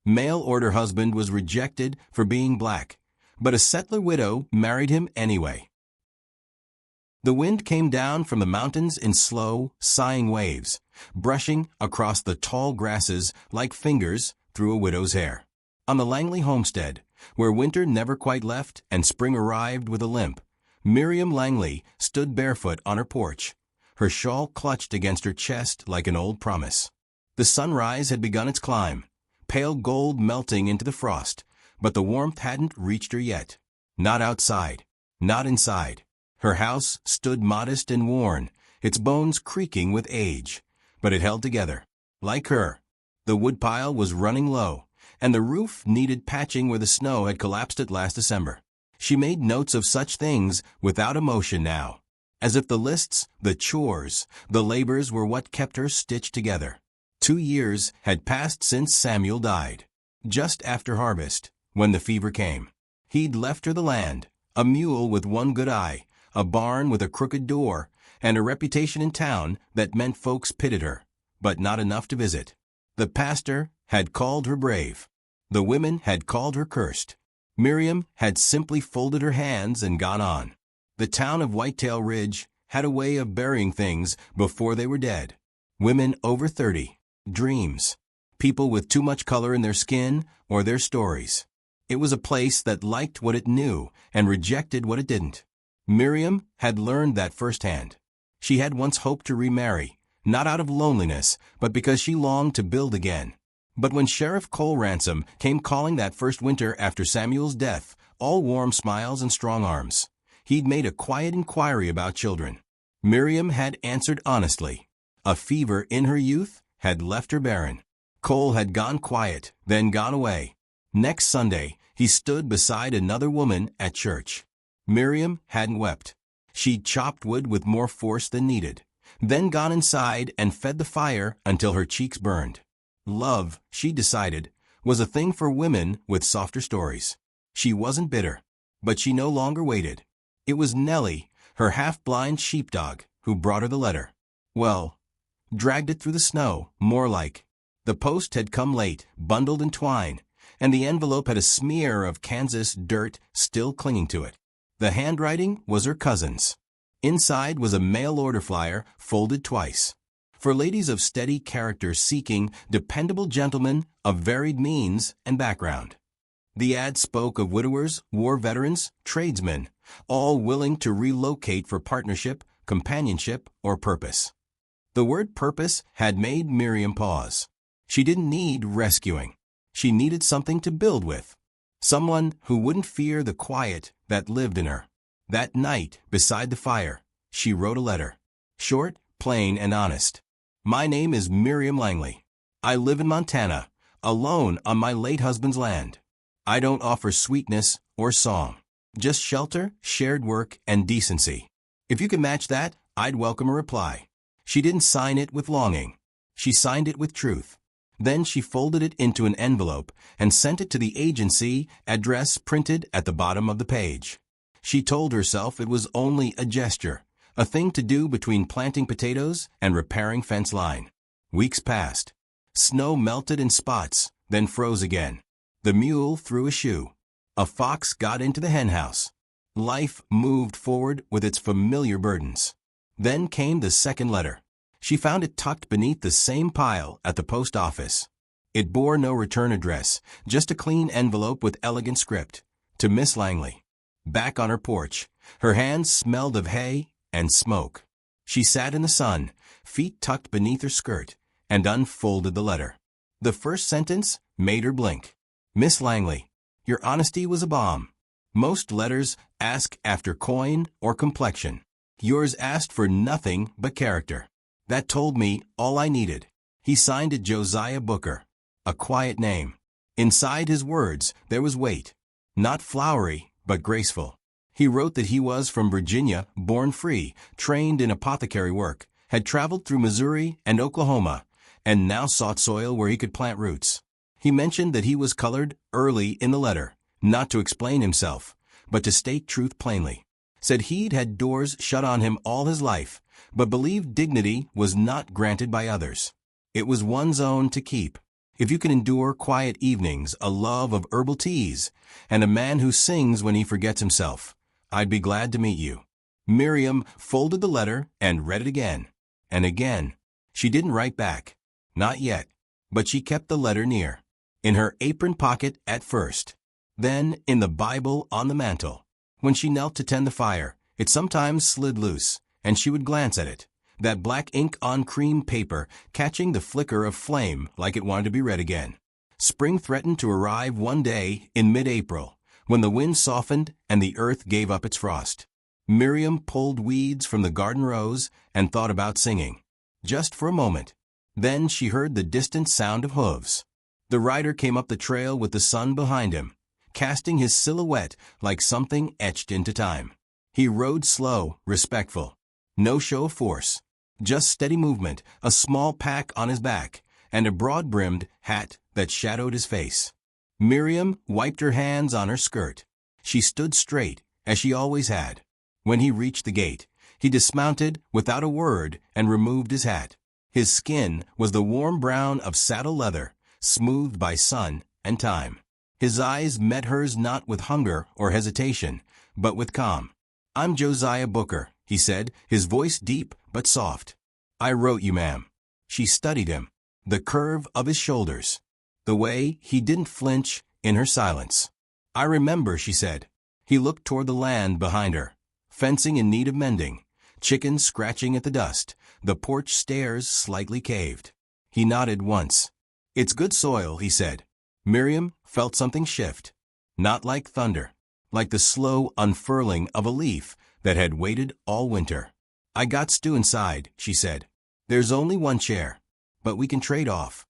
Mail-order husband was rejected for being black, but a settler widow married him anyway. The wind came down from the mountains in slow, sighing waves, brushing across the tall grasses like fingers through a widow's hair. On the Langley homestead, where winter never quite left and spring arrived with a limp, Miriam Langley stood barefoot on her porch, her shawl clutched against her chest like an old promise. The sunrise had begun its climb, pale gold melting into the frost, but the warmth hadn't reached her yet. Not outside, not inside. Her house stood modest and worn, its bones creaking with age, but it held together. Like her, the woodpile was running low, and the roof needed patching where the snow had collapsed it last December. She made notes of such things without emotion now, as if the lists, the chores, the labors were what kept her stitched together. 2 years had passed since Samuel died. Just after harvest, when the fever came, he'd left her the land, a mule with one good eye, a barn with a crooked door, and a reputation in town that meant folks pitied her, but not enough to visit. The pastor had called her brave. The women had called her cursed. Miriam had simply folded her hands and gone on. The town of Whitetail Ridge had a way of burying things before they were dead. Women over 30, dreams, people with too much color in their skin or their stories. It was a place that liked what it knew and rejected what it didn't. Miriam had learned that firsthand. She had once hoped to remarry, not out of loneliness, but because she longed to build again. But when Sheriff Cole Ransom came calling that first winter after Samuel's death, all warm smiles and strong arms, he'd made a quiet inquiry about children. Miriam had answered honestly. A fever in her youth had left her barren. Cole had gone quiet, then gone away. Next Sunday, he stood beside another woman at church. Miriam hadn't wept. She'd chopped wood with more force than needed, then gone inside and fed the fire until her cheeks burned. Love, she decided, was a thing for women with softer stories. She wasn't bitter, but she no longer waited. It was Nellie, her half-blind sheepdog, who brought her the letter. Well, dragged it through the snow, more like. The post had come late, bundled in twine, and the envelope had a smear of Kansas dirt still clinging to it. The handwriting was her cousin's. Inside was a mail-order flyer folded twice. For ladies of steady character seeking dependable gentlemen of varied means and background. The ad spoke of widowers, war veterans, tradesmen, all willing to relocate for partnership, companionship, or purpose. The word purpose had made Miriam pause. She didn't need rescuing. She needed something to build with. Someone who wouldn't fear the quiet that lived in her. That night, beside the fire, she wrote a letter. Short, plain, and honest. My name is Miriam Langley. I live in Montana, alone on my late husband's land. I don't offer sweetness or song, just shelter, shared work, and decency. If you can match that, I'd welcome a reply. She didn't sign it with longing. She signed it with truth. Then she folded it into an envelope and sent it to the agency address printed at the bottom of the page. She told herself it was only a gesture, a thing to do between planting potatoes and repairing fence line. Weeks passed. Snow melted in spots, then froze again. The mule threw a shoe. A fox got into the henhouse. Life moved forward with its familiar burdens. Then came the second letter. She found it tucked beneath the same pile at the post office. It bore no return address, just a clean envelope with elegant script. To Miss Langley. Back on her porch, her hands smelled of hay and smoke. She sat in the sun, feet tucked beneath her skirt, and unfolded the letter. The first sentence made her blink. Miss Langley, your honesty was a bomb. Most letters ask after coin or complexion. Yours asked for nothing but character. That told me all I needed. He signed it Josiah Booker, a quiet name. Inside his words there was weight, not flowery, but graceful. He wrote that he was from Virginia, born free, trained in apothecary work, had traveled through Missouri and Oklahoma, and now sought soil where he could plant roots. He mentioned that he was colored early in the letter, not to explain himself, but to state truth plainly. Said he'd had doors shut on him all his life, but believed dignity was not granted by others. It was one's own to keep. If you can endure quiet evenings, a love of herbal teas, and a man who sings when he forgets himself, I'd be glad to meet you." Miriam folded the letter and read it again. And again. She didn't write back. Not yet. But she kept the letter near. In her apron pocket at first. Then in the Bible on the mantel. When she knelt to tend the fire, it sometimes slid loose, and she would glance at it, that black ink on cream paper catching the flicker of flame like it wanted to be read again. Spring threatened to arrive one day in mid-April, when the wind softened and the earth gave up its frost. Miriam pulled weeds from the garden rows and thought about singing. Just for a moment. Then she heard the distant sound of hooves. The rider came up the trail with the sun behind him, casting his silhouette like something etched into time. He rode slow, respectful. No show of force. Just steady movement, a small pack on his back, and a broad-brimmed hat that shadowed his face. Miriam wiped her hands on her skirt. She stood straight, as she always had. When he reached the gate, he dismounted without a word and removed his hat. His skin was the warm brown of saddle leather, smoothed by sun and time. His eyes met hers not with hunger or hesitation, but with calm. "I'm Josiah Booker," he said, his voice deep but soft. "I wrote you, ma'am." She studied him, the curve of his shoulders, the way he didn't flinch in her silence. "I remember," she said. He looked toward the land behind her, fencing in need of mending, chickens scratching at the dust, the porch stairs slightly caved. He nodded once. "It's good soil," he said. Miriam felt something shift. Not like thunder, like the slow unfurling of a leaf that had waited all winter. "I got stew inside," she said. "There's only one chair, but we can trade off."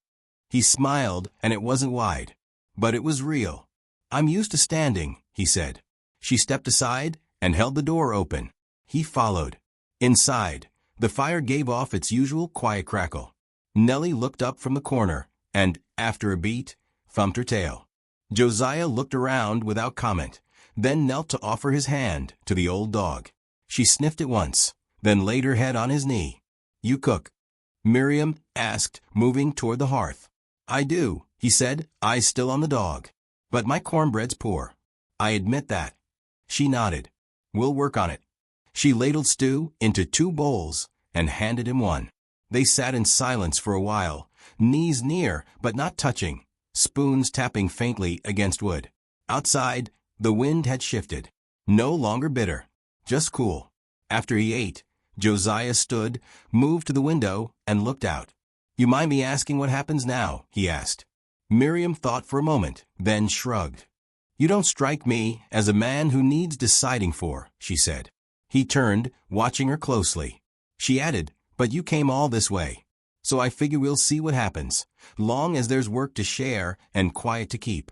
He smiled, and it wasn't wide, but it was real. "I'm used to standing," he said. She stepped aside and held the door open. He followed. Inside, the fire gave off its usual quiet crackle. Nellie looked up from the corner and, after a beat, thumped her tail. Josiah looked around without comment, then knelt to offer his hand to the old dog. She sniffed it once, then laid her head on his knee. "You cook?" Miriam asked, moving toward the hearth. "I do," he said, eyes still on the dog. "But my cornbread's poor. I admit that." She nodded. "We'll work on it." She ladled stew into 2 bowls and handed him one. They sat in silence for a while, knees near but not touching, spoons tapping faintly against wood. Outside, the wind had shifted. No longer bitter, just cool. After he ate, Josiah stood, moved to the window, and looked out. "You mind me asking what happens now?" he asked. Miriam thought for a moment, then shrugged. "You don't strike me as a man who needs deciding for," she said. He turned, watching her closely. She added, "But you came all this way. So I figure we'll see what happens, long as there's work to share and quiet to keep."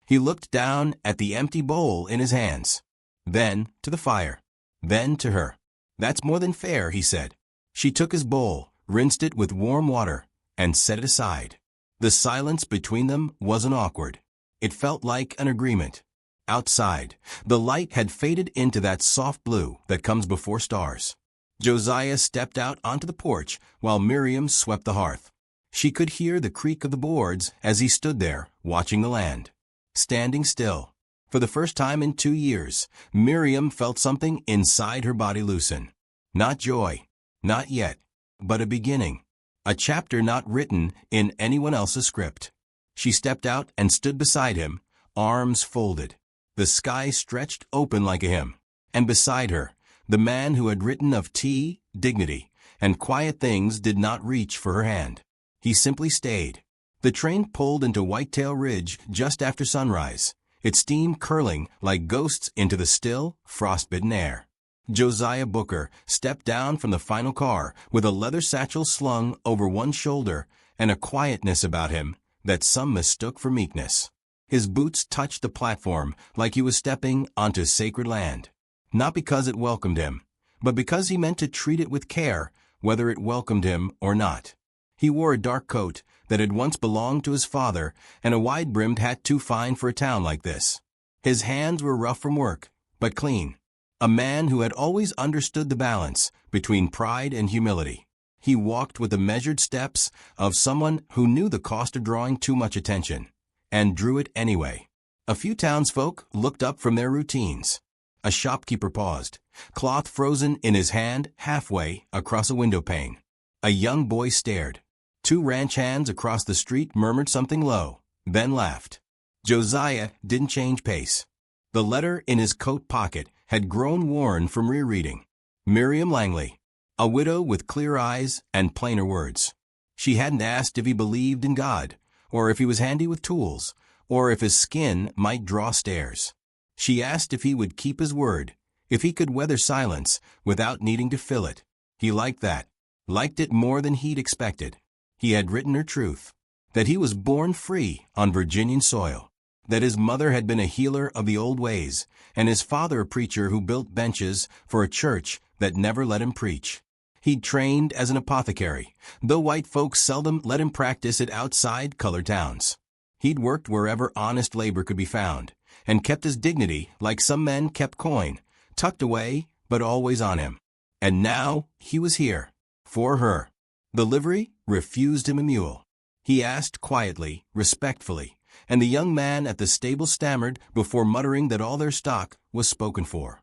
He looked down at the empty bowl in his hands, then to the fire, then to her. "That's more than fair," he said. She took his bowl, rinsed it with warm water, and set it aside. The silence between them wasn't awkward. It felt like an agreement. Outside, the light had faded into that soft blue that comes before stars. Josiah stepped out onto the porch while Miriam swept the hearth. She could hear the creak of the boards as he stood there, watching the land. Standing still. For the first time in 2 years, Miriam felt something inside her body loosen. Not joy, not yet, but a beginning. A chapter not written in anyone else's script. She stepped out and stood beside him, arms folded. The sky stretched open like a hymn. And beside her, the man who had written of tea, dignity, and quiet things did not reach for her hand. He simply stayed. The train pulled into Whitetail Ridge just after sunrise, its steam curling like ghosts into the still, frost-bitten air. Josiah Booker stepped down from the final car with a leather satchel slung over one shoulder and a quietness about him that some mistook for meekness. His boots touched the platform like he was stepping onto sacred land. Not because it welcomed him, but because he meant to treat it with care, whether it welcomed him or not. He wore a dark coat that had once belonged to his father and a wide-brimmed hat too fine for a town like this. His hands were rough from work, but clean. A man who had always understood the balance between pride and humility. He walked with the measured steps of someone who knew the cost of drawing too much attention, and drew it anyway. A few townsfolk looked up from their routines. A shopkeeper paused, cloth frozen in his hand halfway across a window pane. A young boy stared. Two ranch hands across the street murmured something low, then laughed. Josiah didn't change pace. The letter in his coat pocket had grown worn from rereading. Miriam Langley, a widow with clear eyes and plainer words. She hadn't asked if he believed in God, or if he was handy with tools, or if his skin might draw stares. She asked if he would keep his word, if he could weather silence without needing to fill it. He liked that, liked it more than he'd expected. He had written her truth, that he was born free on Virginian soil, that his mother had been a healer of the old ways, and his father a preacher who built benches for a church that never let him preach. He'd trained as an apothecary, though white folks seldom let him practice it outside colored towns. He'd worked wherever honest labor could be found, and kept his dignity like some men kept coin, tucked away but always on him. And now he was here, for her. The livery refused him a mule. He asked quietly, respectfully, and the young man at the stable stammered before muttering that all their stock was spoken for.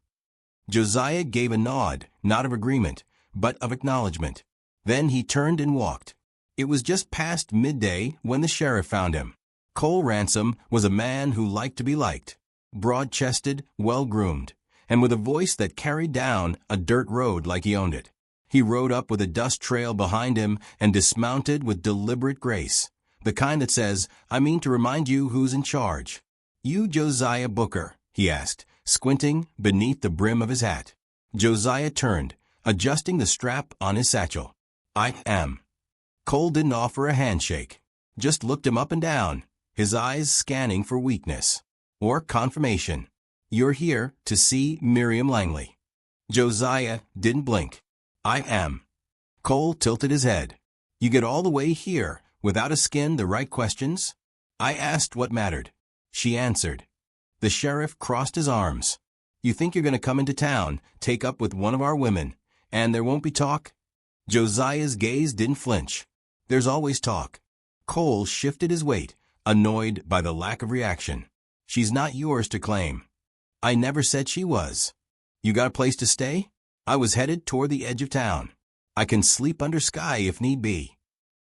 Josiah gave a nod, not of agreement, but of acknowledgement. Then he turned and walked. It was just past midday when the sheriff found him. Cole Ransom was a man who liked to be liked, broad-chested, well-groomed, and with a voice that carried down a dirt road like he owned it. He rode up with a dust trail behind him and dismounted with deliberate grace, the kind that says, "I mean to remind you who's in charge." "You Josiah Booker?" he asked, squinting beneath the brim of his hat. Josiah turned, adjusting the strap on his satchel. "I am." Cole didn't offer a handshake, just looked him up and down, his eyes scanning for weakness or confirmation. "You're here to see Miriam Langley." Josiah didn't blink. "I am." Cole tilted his head. "You get all the way here without asking the right questions?" "I asked what mattered." She answered. The sheriff crossed his arms. "You think you're going to come into town, take up with one of our women, and there won't be talk?" Josiah's gaze didn't flinch. "There's always talk." Cole shifted his weight, annoyed by the lack of reaction. "She's not yours to claim." "I never said she was." "You got a place to stay?" "I was headed toward the edge of town. I can sleep under sky if need be."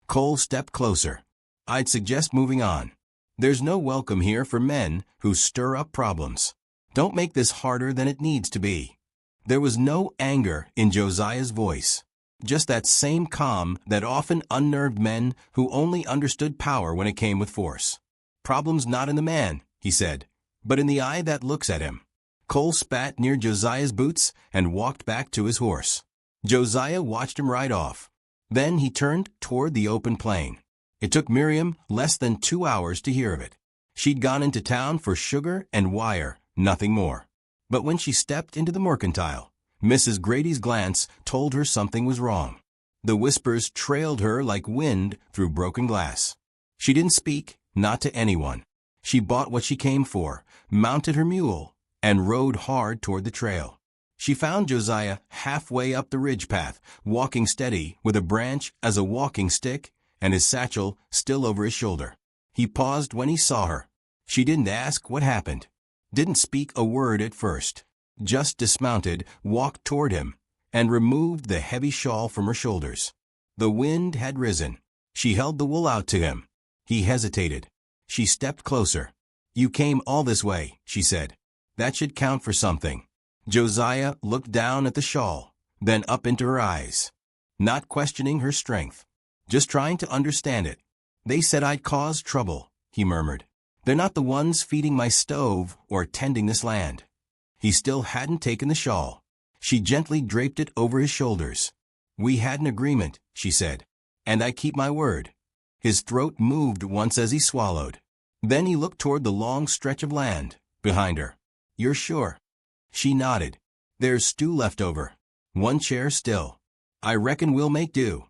Cole stepped closer. "I'd suggest moving on. There's no welcome here for men who stir up problems. Don't make this harder than it needs to be." There was no anger in Josiah's voice, just that same calm that often unnerved men who only understood power when it came with force. "Problem's not in the man," he said, "but in the eye that looks at him." Cole spat near Josiah's boots and walked back to his horse. Josiah watched him ride off. Then he turned toward the open plain. It took Miriam less than 2 hours to hear of it. She'd gone into town for sugar and wire, nothing more. But when she stepped into the mercantile, Mrs. Grady's glance told her something was wrong. The whispers trailed her like wind through broken glass. She didn't speak, not to anyone. She bought what she came for, mounted her mule, and rode hard toward the trail. She found Josiah halfway up the ridge path, walking steady with a branch as a walking stick and his satchel still over his shoulder. He paused when he saw her. She didn't ask what happened, didn't speak a word at first, just dismounted, walked toward him, and removed the heavy shawl from her shoulders. The wind had risen. She held the wool out to him. He hesitated. She stepped closer. "You came all this way," she said. "That should count for something." Josiah looked down at the shawl, then up into her eyes, not questioning her strength, just trying to understand it. "They said I'd cause trouble," he murmured. "They're not the ones feeding my stove or tending this land." He still hadn't taken the shawl. She gently draped it over his shoulders. "We had an agreement," she said, "and I keep my word." His throat moved once as he swallowed. Then he looked toward the long stretch of land behind her. "You're sure?" She nodded. "There's stew left over. One chair still. I reckon we'll make do."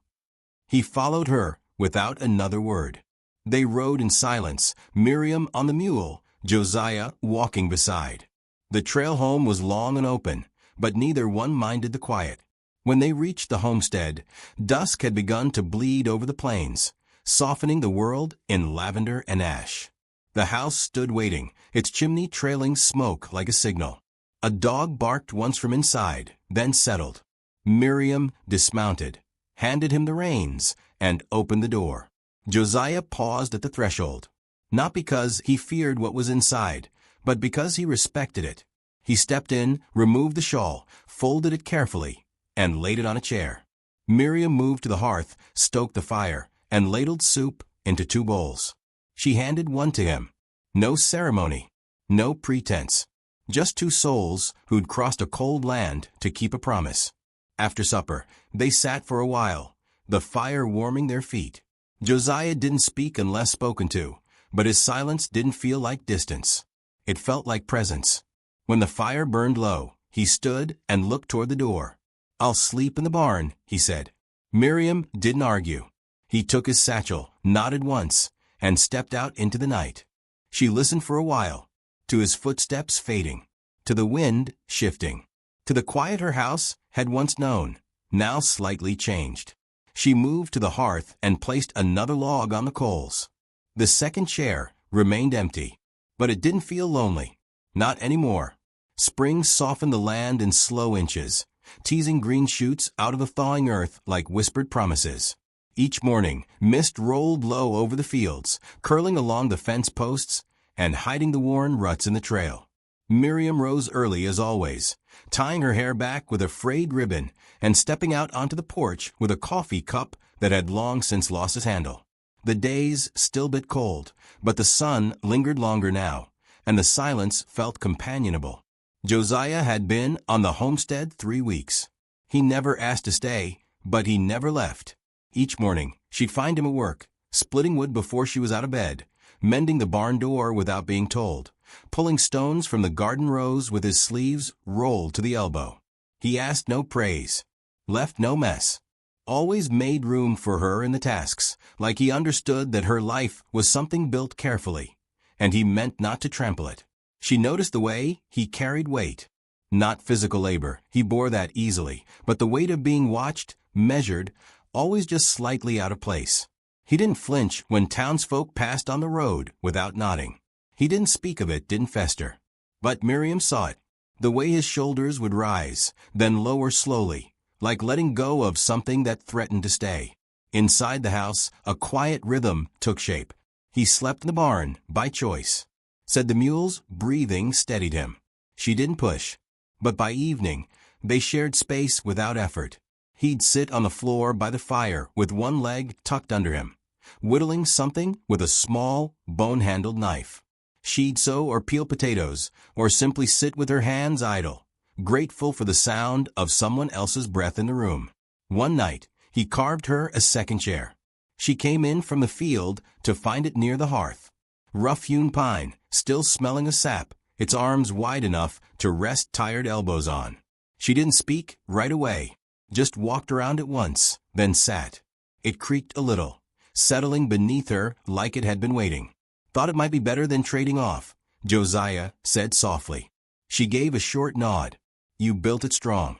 He followed her without another word. They rode in silence, Miriam on the mule, Josiah walking beside. The trail home was long and open, but neither one minded the quiet. When they reached the homestead, dusk had begun to bleed over the plains, softening the world in lavender and ash. The house stood waiting, its chimney trailing smoke like a signal. A dog barked once from inside, then settled. Miriam dismounted, handed him the reins, and opened the door. Josiah paused at the threshold, not because he feared what was inside, but because he respected it. He stepped in, removed the shawl, folded it carefully, and laid it on a chair. Miriam moved to the hearth, stoked the fire, and ladled soup into 2 bowls. She handed one to him. No ceremony, no pretense. Just 2 souls who'd crossed a cold land to keep a promise. After supper, they sat for a while, the fire warming their feet. Josiah didn't speak unless spoken to, but his silence didn't feel like distance. It felt like presence. When the fire burned low, he stood and looked toward the door. "I'll sleep in the barn," he said. Miriam didn't argue. He took his satchel, nodded once, and stepped out into the night. She listened for a while, to his footsteps fading, to the wind shifting, to the quiet her house had once known, now slightly changed. She moved to the hearth and placed another log on the coals. The second chair remained empty, but it didn't feel lonely. Not anymore. Spring softened the land in slow inches, teasing green shoots out of the thawing earth like whispered promises. Each morning, mist rolled low over the fields, curling along the fence posts and hiding the worn ruts in the trail. Miriam rose early as always, tying her hair back with a frayed ribbon and stepping out onto the porch with a coffee cup that had long since lost its handle. The days still bit cold, but the sun lingered longer now, and the silence felt companionable. Josiah had been on the homestead 3 weeks. He never asked to stay, but he never left. Each morning, she'd find him at work, splitting wood before she was out of bed, mending the barn door without being told, pulling stones from the garden rows with his sleeves rolled to the elbow. He asked no praise, left no mess, always made room for her in the tasks, like he understood that her life was something built carefully, and he meant not to trample it. She noticed the way he carried weight. Not physical labor, he bore that easily, but the weight of being watched, measured, always just slightly out of place. He didn't flinch when townsfolk passed on the road without nodding. He didn't speak of it, didn't fester. But Miriam saw it. The way his shoulders would rise, then lower slowly, like letting go of something that threatened to stay. Inside the house, a quiet rhythm took shape. He slept in the barn, by choice. Said the mules' breathing steadied him. She didn't push. But by evening, they shared space without effort. He'd sit on the floor by the fire with one leg tucked under him, whittling something with a small, bone-handled knife. She'd sew or peel potatoes, or simply sit with her hands idle, grateful for the sound of someone else's breath in the room. One night, he carved her a second chair. She came in from the field to find it near the hearth. Rough-hewn pine, still smelling of sap, its arms wide enough to rest tired elbows on. She didn't speak right away, just walked around it once, then sat. It creaked a little, settling beneath her like it had been waiting. "Thought it might be better than trading off," Josiah said softly. She gave a short nod. "You built it strong."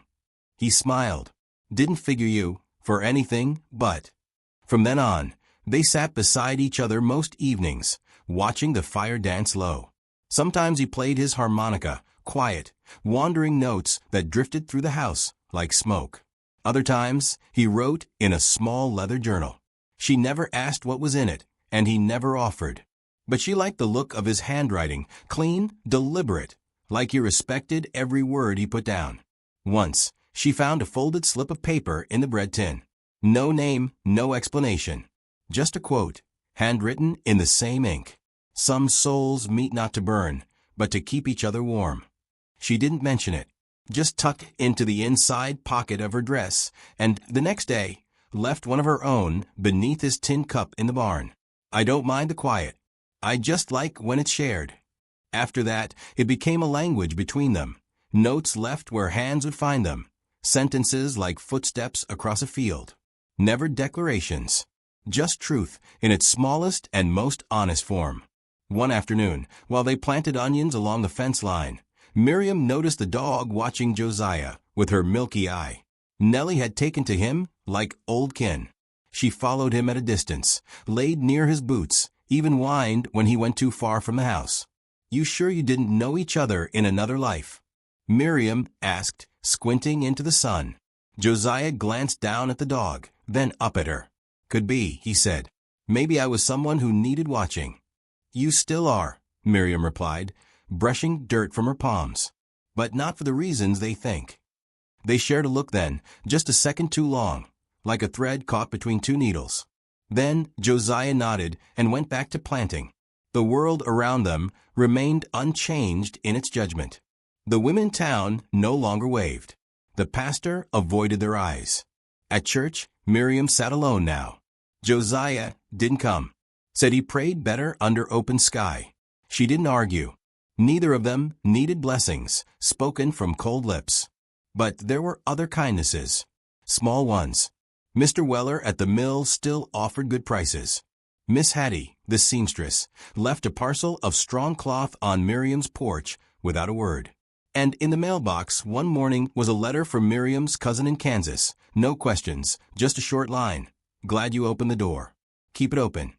He smiled. "Didn't figure you for anything but." From then on, they sat beside each other most evenings, watching the fire dance low. Sometimes he played his harmonica, quiet, wandering notes that drifted through the house like smoke. Other times, he wrote in a small leather journal. She never asked what was in it, and he never offered. But she liked the look of his handwriting, clean, deliberate, like he respected every word he put down. Once, she found a folded slip of paper in the bread tin. No name, no explanation. Just a quote, handwritten in the same ink. "Some souls meet not to burn, but to keep each other warm." She didn't mention it, just tucked into the inside pocket of her dress, and the next day, left one of her own beneath his tin cup in the barn. "I don't mind the quiet. I just like when it's shared." After that, it became a language between them, notes left where hands would find them, sentences like footsteps across a field. Never declarations, just truth in its smallest and most honest form. One afternoon, while they planted onions along the fence line, Miriam noticed the dog watching Josiah with her milky eye. Nellie had taken to him like old kin. She followed him at a distance, laid near his boots, even whined when he went too far from the house. "You sure you didn't know each other in another life?" Miriam asked, squinting into the sun. Josiah glanced down at the dog, then up at her. "Could be," he said. "Maybe I was someone who needed watching." "You still are," Miriam replied, brushing dirt from her palms. "But not for the reasons they think." They shared a look then, just a second too long, like a thread caught between two needles. Then Josiah nodded and went back to planting. The world around them remained unchanged in its judgment. The women in town no longer waved. The pastor avoided their eyes. At church, Miriam sat alone now. Josiah didn't come. Said he prayed better under open sky. She didn't argue. Neither of them needed blessings, spoken from cold lips. But there were other kindnesses. Small ones. Mr. Weller at the mill still offered good prices. Miss Hattie, the seamstress, left a parcel of strong cloth on Miriam's porch without a word. And in the mailbox one morning was a letter from Miriam's cousin in Kansas. No questions, just a short line. "Glad you opened the door. Keep it open."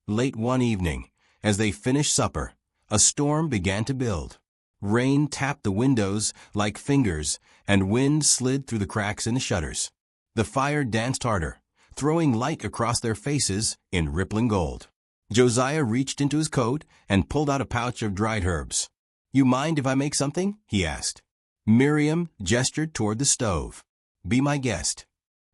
Late one evening, as they finished supper, a storm began to build. Rain tapped the windows like fingers, and wind slid through the cracks in the shutters. The fire danced harder, throwing light across their faces in rippling gold. Josiah reached into his coat and pulled out a pouch of dried herbs. "You mind if I make something?" he asked. Miriam gestured toward the stove. "Be my guest."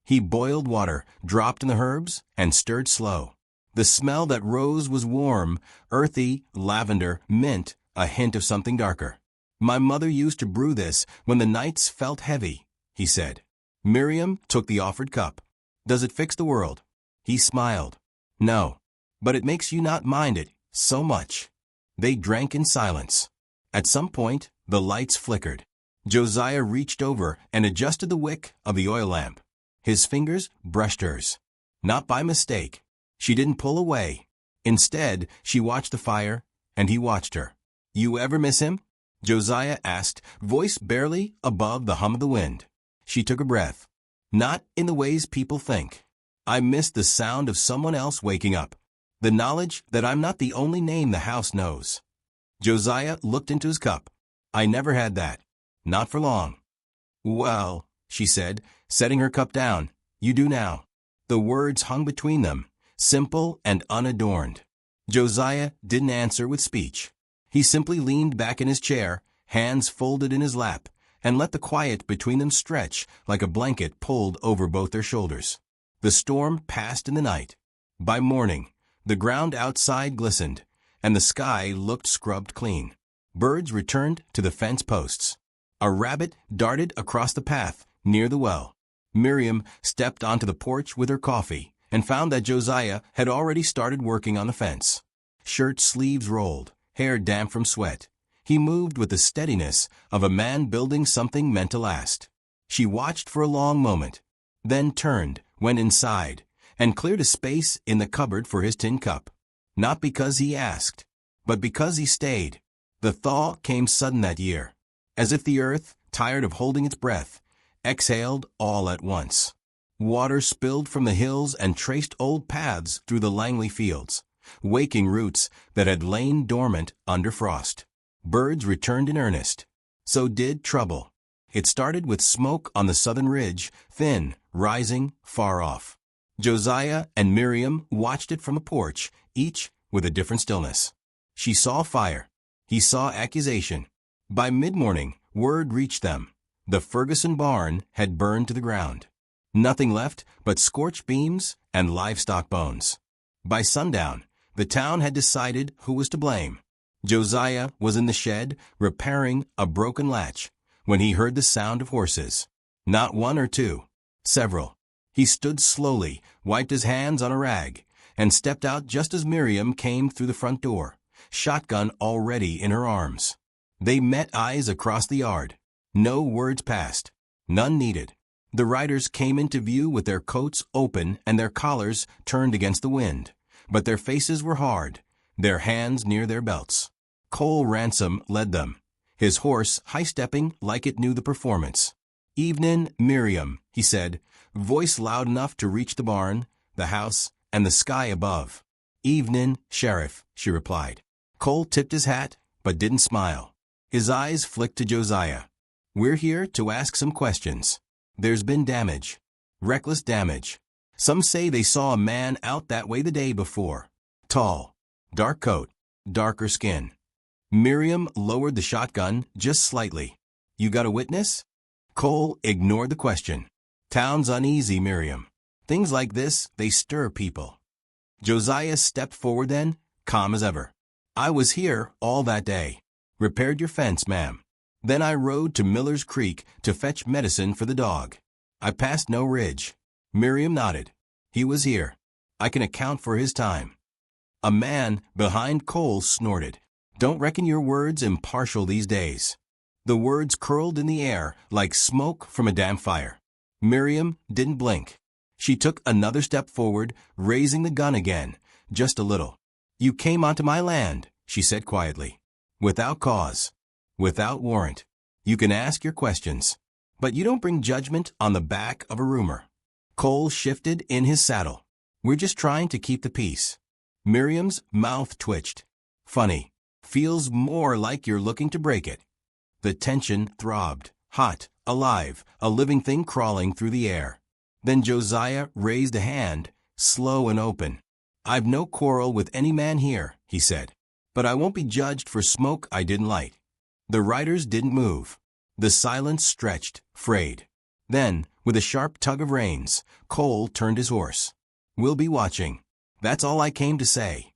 He boiled water, dropped in the herbs, and stirred slow. The smell that rose was warm, earthy, lavender, mint, a hint of something darker. "My mother used to brew this when the nights felt heavy," he said. Miriam took the offered cup. "Does it fix the world?" He smiled. "No, but it makes you not mind it so much." They drank in silence. At some point, the lights flickered. Josiah reached over and adjusted the wick of the oil lamp. His fingers brushed hers. Not by mistake. She didn't pull away. Instead, she watched the fire, and he watched her. "You ever miss him?" Josiah asked, voice barely above the hum of the wind. She took a breath. "Not in the ways people think. I miss the sound of someone else waking up. The knowledge that I'm not the only name the house knows." Josiah looked into his cup. "I never had that. Not for long." "Well," she said, setting her cup down, "you do now." The words hung between them, simple and unadorned. Josiah didn't answer with speech. He simply leaned back in his chair, hands folded in his lap, and let the quiet between them stretch like a blanket pulled over both their shoulders. The storm passed in the night. By morning, the ground outside glistened, and the sky looked scrubbed clean. Birds returned to the fence posts. A rabbit darted across the path near the well. Miriam stepped onto the porch with her coffee and found that Josiah had already started working on the fence. Shirt sleeves rolled, hair damp from sweat. He moved with the steadiness of a man building something meant to last. She watched for a long moment, then turned, went inside, and cleared a space in the cupboard for his tin cup. Not because he asked, but because he stayed. The thaw came sudden that year, as if the earth, tired of holding its breath, exhaled all at once. Water spilled from the hills and traced old paths through the Langley fields, waking roots that had lain dormant under frost. Birds returned in earnest. So did trouble. It started with smoke on the southern ridge, thin, rising, far off. Josiah and Miriam watched it from a porch, each with a different stillness. She saw fire. He saw accusation. By mid-morning, word reached them. The Ferguson barn had burned to the ground. Nothing left but scorched beams and livestock bones. By sundown, the town had decided who was to blame. Josiah was in the shed repairing a broken latch when he heard the sound of horses. Not one or two, several. He stood slowly, wiped his hands on a rag, and stepped out just as Miriam came through the front door, shotgun already in her arms. They met eyes across the yard. No words passed. None needed. The riders came into view with their coats open and their collars turned against the wind, but their faces were hard, their hands near their belts. Cole Ransom led them, his horse high-stepping like it knew the performance. "Evenin', Miriam," he said, voice loud enough to reach the barn, the house, and the sky above. "Evenin', Sheriff," she replied. Cole tipped his hat, but didn't smile. His eyes flicked to Josiah. "We're here to ask some questions. There's been damage. Reckless damage. Some say they saw a man out that way the day before. Tall. Dark coat. Darker skin." Miriam lowered the shotgun just slightly. "You got a witness?" Cole ignored the question. "Town's uneasy, Miriam. Things like this, they stir people." Josiah stepped forward then, calm as ever. "I was here all that day. Repaired your fence, ma'am. Then I rode to Miller's Creek to fetch medicine for the dog. I passed no ridge." Miriam nodded. "He was here. I can account for his time." A man behind Cole snorted. "Don't reckon your words impartial these days." The words curled in the air like smoke from a damp fire. Miriam didn't blink. She took another step forward, raising the gun again, just a little. "You came onto my land," she said quietly. "Without cause. Without warrant. You can ask your questions. But you don't bring judgment on the back of a rumor." Cole shifted in his saddle. "We're just trying to keep the peace." Miriam's mouth twitched. "Funny. Feels more like you're looking to break it." The tension throbbed, hot, alive, a living thing crawling through the air. Then Josiah raised a hand, slow and open. "I've no quarrel with any man here," he said. "But I won't be judged for smoke I didn't light." The riders didn't move. The silence stretched, frayed. Then, with a sharp tug of reins, Cole turned his horse. "We'll be watching. That's all I came to say."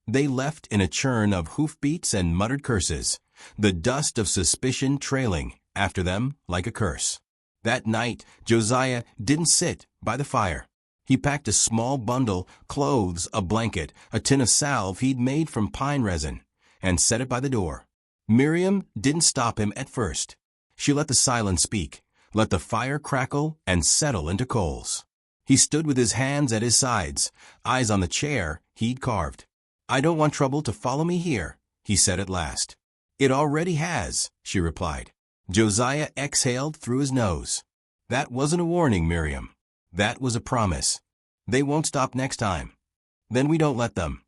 They left in a churn of hoofbeats and muttered curses, the dust of suspicion trailing after them like a curse. That night, Josiah didn't sit by the fire. He packed a small bundle, clothes, a blanket, a tin of salve he'd made from pine resin, and set it by the door. Miriam didn't stop him at first. She let the silence speak, let the fire crackle and settle into coals. He stood with his hands at his sides, eyes on the chair he'd carved. "I don't want trouble to follow me here," he said at last. "It already has," she replied. Josiah exhaled through his nose. "That wasn't a warning, Miriam. That was a promise. They won't stop next time. Then we don't let them."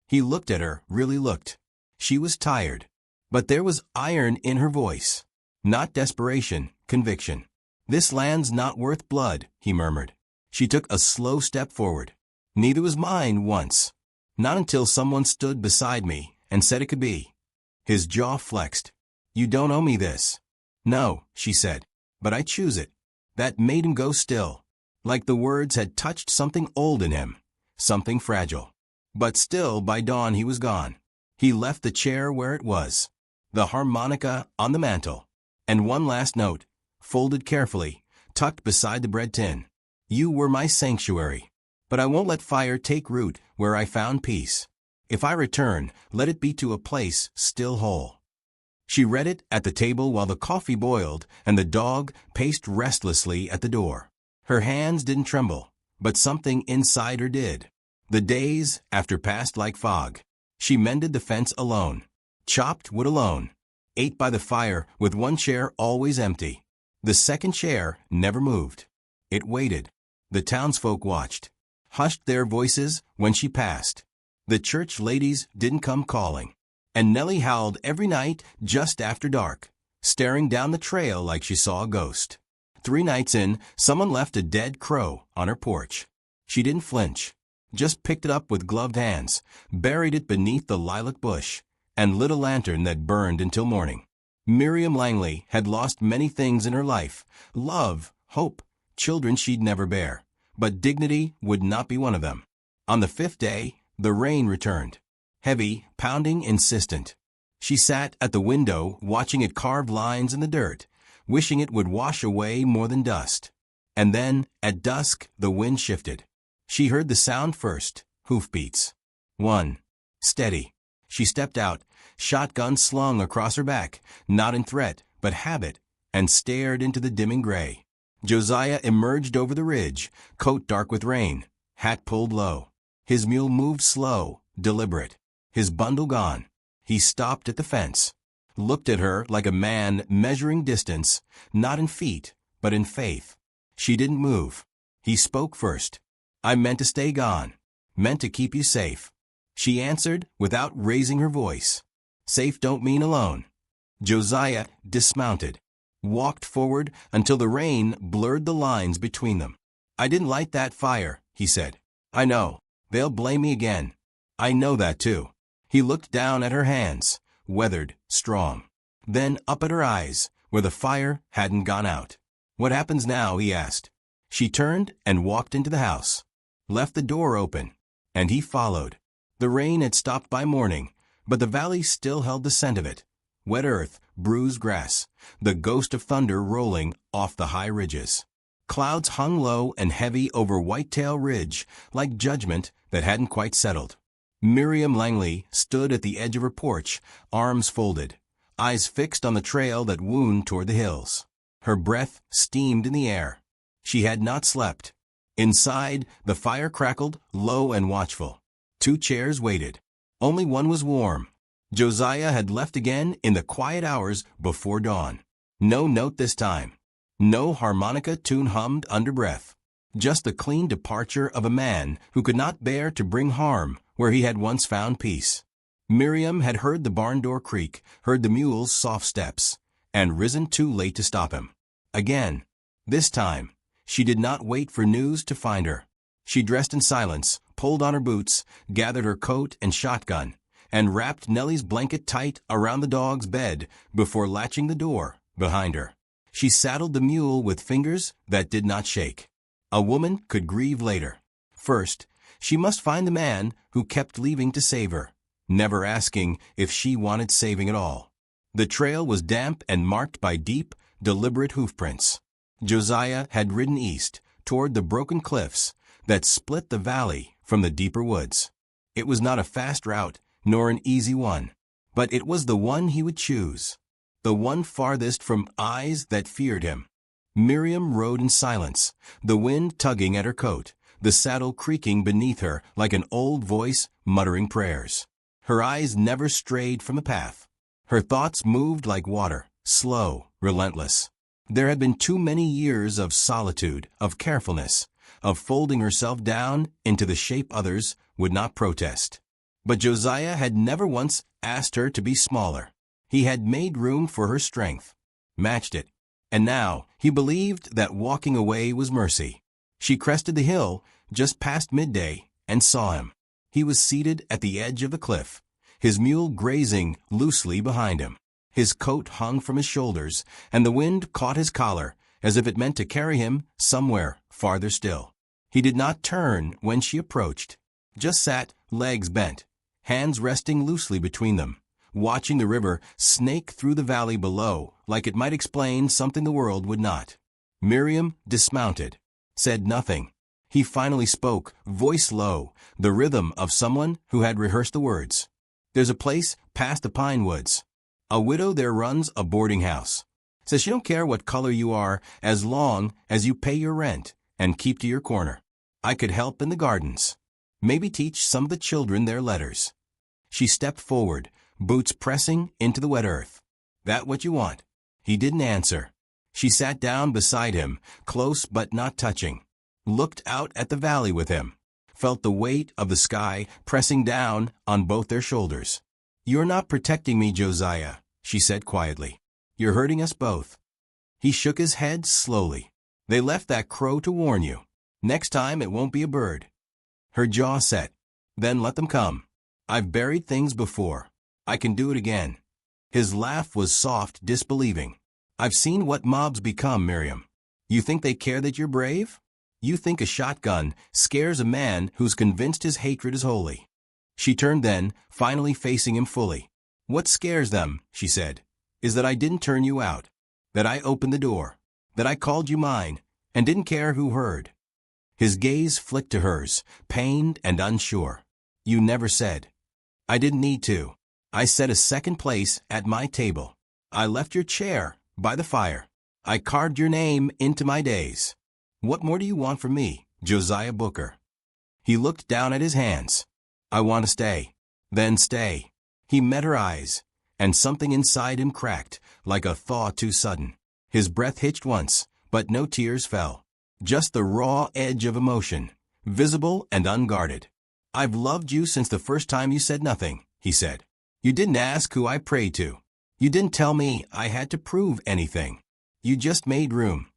He looked at her, really looked. She was tired. But there was iron in her voice. Not desperation, conviction. "This land's not worth blood," he murmured. She took a slow step forward. "Neither was mine once. Not until someone stood beside me and said it could be." His jaw flexed. "You don't owe me this." "No," she said, "but I choose it." That made him go still, like the words had touched something old in him, something fragile. But still, by dawn he was gone. He left the chair where it was, the harmonica on the mantel, and one last note, folded carefully, tucked beside the bread tin. "You were my sanctuary, but I won't let fire take root where I found peace. If I return, let it be to a place still whole." She read it at the table while the coffee boiled and the dog paced restlessly at the door. Her hands didn't tremble, but something inside her did. The days after passed like fog. She mended the fence alone, chopped wood alone, ate by the fire with one chair always empty. The second chair never moved. It waited. The townsfolk watched, hushed their voices when she passed. The church ladies didn't come calling. And Nellie howled every night just after dark, staring down the trail like she saw a ghost. 3 nights in, someone left a dead crow on her porch. She didn't flinch, just picked it up with gloved hands, buried it beneath the lilac bush, and lit a lantern that burned until morning. Miriam Langley had lost many things in her life: love, hope, children she'd never bear. But dignity would not be one of them. On the 5th day, the rain returned. Heavy, pounding, insistent. She sat at the window watching it carve lines in the dirt, wishing it would wash away more than dust. And then, at dusk, the wind shifted. She heard the sound first, hoofbeats. 1. Steady. She stepped out, shotgun slung across her back, not in threat, but habit, and stared into the dimming gray. Josiah emerged over the ridge, coat dark with rain, hat pulled low. His mule moved slow, deliberate. His bundle gone. He stopped at the fence, looked at her like a man measuring distance, not in feet, but in faith. She didn't move. He spoke first. "I meant to stay gone. Meant to keep you safe." She answered without raising her voice. "Safe don't mean alone." Josiah dismounted, walked forward until the rain blurred the lines between them. "I didn't light that fire," he said. "I know. They'll blame me again. I know that too." He looked down at her hands, weathered, strong. Then up at her eyes, where the fire hadn't gone out. "What happens now?" he asked. She turned and walked into the house, left the door open, and he followed. The rain had stopped by morning, but the valley still held the scent of it. Wet earth, bruised grass, the ghost of thunder rolling off the high ridges. Clouds hung low and heavy over Whitetail Ridge, like judgment that hadn't quite settled. Miriam Langley stood at the edge of her porch, arms folded, eyes fixed on the trail that wound toward the hills. Her breath steamed in the air. She had not slept. Inside, the fire crackled, low and watchful. 2 chairs waited. Only one was warm. Josiah had left again in the quiet hours before dawn. No note this time. No harmonica tune hummed under breath. Just the clean departure of a man who could not bear to bring harm where he had once found peace. Miriam had heard the barn door creak, heard the mule's soft steps, and risen too late to stop him. Again. This time, she did not wait for news to find her. She dressed in silence, pulled on her boots, gathered her coat and shotgun, and wrapped Nellie's blanket tight around the dog's bed before latching the door behind her. She saddled the mule with fingers that did not shake. A woman could grieve later. First, she must find the man who kept leaving to save her, never asking if she wanted saving at all. The trail was damp and marked by deep, deliberate hoofprints. Josiah had ridden east, toward the broken cliffs that split the valley from the deeper woods. It was not a fast route, nor an easy one, but it was the one he would choose, the one farthest from eyes that feared him. Miriam rode in silence, the wind tugging at her coat, the saddle creaking beneath her like an old voice muttering prayers. Her eyes never strayed from the path. Her thoughts moved like water, slow, relentless. There had been too many years of solitude, of carefulness, of folding herself down into the shape others would not protest. But Josiah had never once asked her to be smaller. He had made room for her strength, matched it, and now he believed that walking away was mercy. She crested the hill just past midday and saw him. He was seated at the edge of the cliff, his mule grazing loosely behind him. His coat hung from his shoulders, and the wind caught his collar as if it meant to carry him somewhere farther still. He did not turn when she approached, just sat, legs bent, hands resting loosely between them, watching the river snake through the valley below like it might explain something the world would not. Miriam dismounted, said nothing. He finally spoke, voice low, the rhythm of someone who had rehearsed the words. "There's a place past the pine woods. A widow there runs a boarding house. Says she don't care what color you are as long as you pay your rent and keep to your corner. I could help in the gardens. Maybe teach some of the children their letters." She stepped forward, boots pressing into the wet earth. "That what you want?" He didn't answer. She sat down beside him, close but not touching, looked out at the valley with him, felt the weight of the sky pressing down on both their shoulders. "You're not protecting me, Josiah," she said quietly. "You're hurting us both." He shook his head slowly. "They left that crow to warn you. Next time it won't be a bird." Her jaw set. "Then let them come. I've buried things before. I can do it again." His laugh was soft, disbelieving. "I've seen what mobs become, Miriam. You think they care that you're brave? You think a shotgun scares a man who's convinced his hatred is holy." She turned then, finally facing him fully. "What scares them," she said, "is that I didn't turn you out, that I opened the door, that I called you mine, and didn't care who heard." His gaze flicked to hers, pained and unsure. "You never said." "I didn't need to. I set a second place at my table. I left your chair by the fire. I carved your name into my days. What more do you want from me, Josiah Booker?" He looked down at his hands. "I want to stay." "Then stay." He met her eyes, and something inside him cracked, like a thaw too sudden. His breath hitched once, but no tears fell. Just the raw edge of emotion, visible and unguarded. "I've loved you since the first time you said nothing," he said. "You didn't ask who I prayed to. You didn't tell me I had to prove anything. You just made room."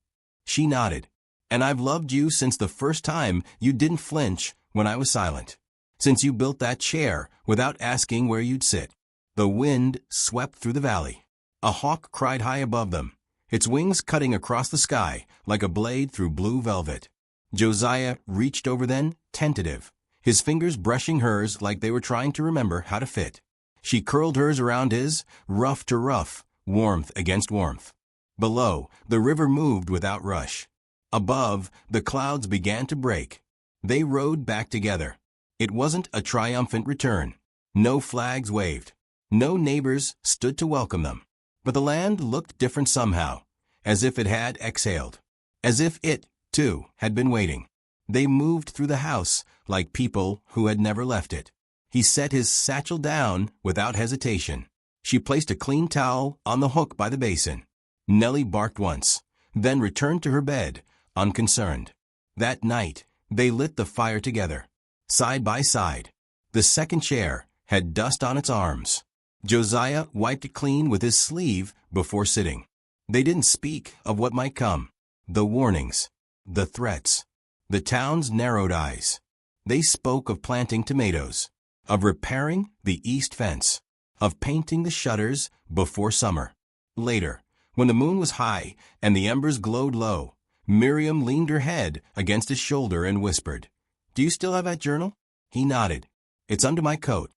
She nodded. "And I've loved you since the first time you didn't flinch when I was silent. Since you built that chair without asking where you'd sit." The wind swept through the valley. A hawk cried high above them, its wings cutting across the sky like a blade through blue velvet. Josiah reached over then, tentative, his fingers brushing hers like they were trying to remember how to fit. She curled hers around his, rough to rough, warmth against warmth. Below, the river moved without rush. Above, the clouds began to break. They rode back together. It wasn't a triumphant return. No flags waved. No neighbors stood to welcome them. But the land looked different somehow, as if it had exhaled. As if it, too, had been waiting. They moved through the house like people who had never left it. He set his satchel down without hesitation. She placed a clean towel on the hook by the basin. Nellie barked once, then returned to her bed, unconcerned. That night, they lit the fire together, side by side. The second chair had dust on its arms. Josiah wiped it clean with his sleeve before sitting. They didn't speak of what might come, the warnings, the threats. The town's narrowed eyes. They spoke of planting tomatoes, of repairing the east fence, of painting the shutters before summer. Later, when the moon was high and the embers glowed low, Miriam leaned her head against his shoulder and whispered, "Do you still have that journal?" He nodded. "It's under my coat."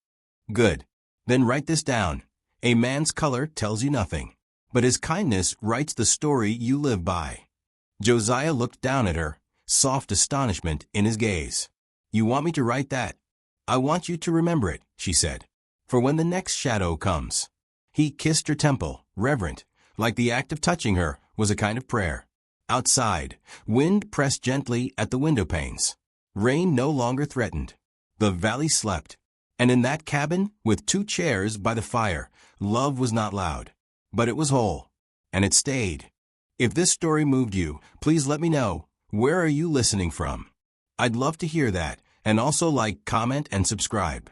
"Good. Then write this down. A man's color tells you nothing, but his kindness writes the story you live by." Josiah looked down at her, soft astonishment in his gaze. "You want me to write that?" "I want you to remember it," she said, "for when the next shadow comes." He kissed her temple, reverent, like the act of touching her was a kind of prayer. Outside, wind pressed gently at the window panes. Rain no longer threatened. The valley slept. And in that cabin, with 2 chairs by the fire, love was not loud, but it was whole. And it stayed. If this story moved you, please let me know. Where are you listening from? I'd love to hear that, and also like, comment, and subscribe.